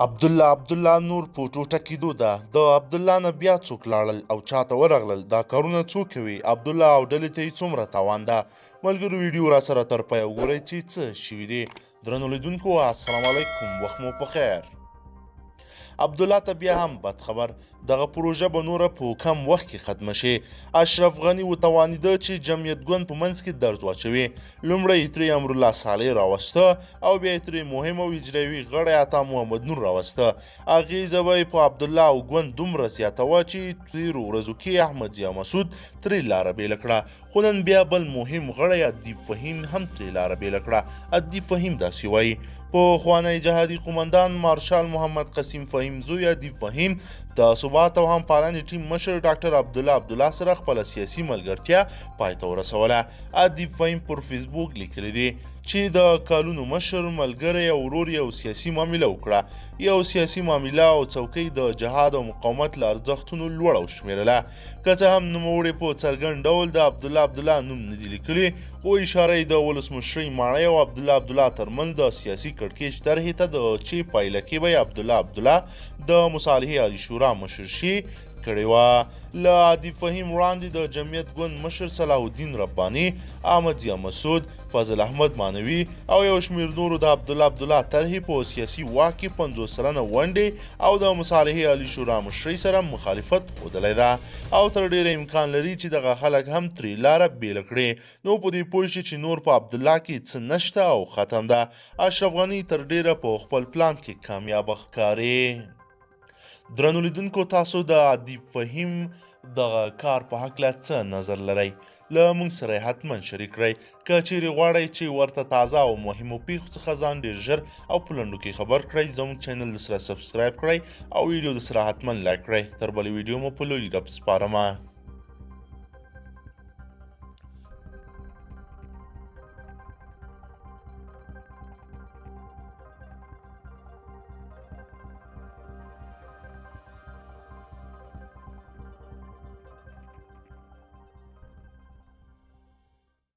عبدالله نور په ټوټه کېدو ده. د عبدالله نه بیا څوک لاړل او چاته ورغلل؟ دا کارونه څوک کوي؟ عبدالله او ډلې ته یې څومره تاوان ده؟ ملګرو ویډیو را سره تر پایه وګورئ چې څه شوي دي. درنو لیدونکو السلام علیکم، وخت مو په خیر. عبدالله ته بیا هم بد خبر، دغه پروژه به نوره په کم وخت کې ختمه شي. اشرف غني وتوانیده چې جمعیت ګوند په منځ کې درز واچوي. لومړی یې ترې امرالله صالح راوسته او بیا یې ترې مهم او اجرایوي غړی عطا محمد نور راوسته. اغېزه به یې په عبدالله او ګوند دومره زیاته وه چې تېرو ورځو کې احمد ضیا مسعود ترې لاره بېله کړه. خو نن بیا بل مهم غړی ادیب فهیم هم ترې لاره بېله کړه. ادیب فهیم داسې وایي: پخوانی جهادي قومندان مارشال محمد قسیم فهیم زوی ادیب فهیم د ثبات او همپالنې ټیم مشر ډاکټر عبدالله سره خپله سیاسي ملګرتیا پای ته ورسوله. ادیب فهیم پر فیسبوک لیکلی دی چې د کالونو مشر، ملګری او ورور یو سیاسي معامله وکړه. یو سیاسي معامله او څوکۍ د جهاد او مقاومت له ارزښتونو لوړه وشمېرله. که څه هم نوموړي په څرګند ډول د عبدالله نوم نه دی لیکلی، خو اشاره یې د ولسمشرۍ ماڼۍ او عبدالله ترمنځ د سیاسي کړکېچ طرحې ته ده چې پایله کې به یې عبدالله د مصالحې عالي شورا مشر شي کړې وه. له ادیب فهیم وړاندې د جمعیت ګوند مشر صلاح الدین رباني، احمد ضیا مسعود، فضل احمد مانوي او یو شمېر نورو د عبدالله طرحې په سیاسي واک کې 50 سلنه ونډې او د مصالحې عالي شورا مشرۍ سره مخالفت ښودلی ده او تر ډېره امکان لري چې دغه خلک هم ترې لاره بېله کړي. نو په دې پوه شئ چې نور په عبدالله کې څه نشته او ختم ده. اشرف غني تر ډېره په خپل پلان کې کامیابه ښکاري. درنو لیدونکو، تاسو د ادیب فهیم دغه کار په هکله څه نظر لرئ؟ له موږ سره یې حتما شریک کړئ. که چیرې غواړئ چې ورته تازه او مهمو پیښو څخه ځان ډېر ژر او په لنډو کې خبر کړئ، زموږ چینل د سره سبسکرایب کړئ او ویډیو د سره حتما لایک کړئ. تر بلې ویډیو مو په لوی رب سپارمه.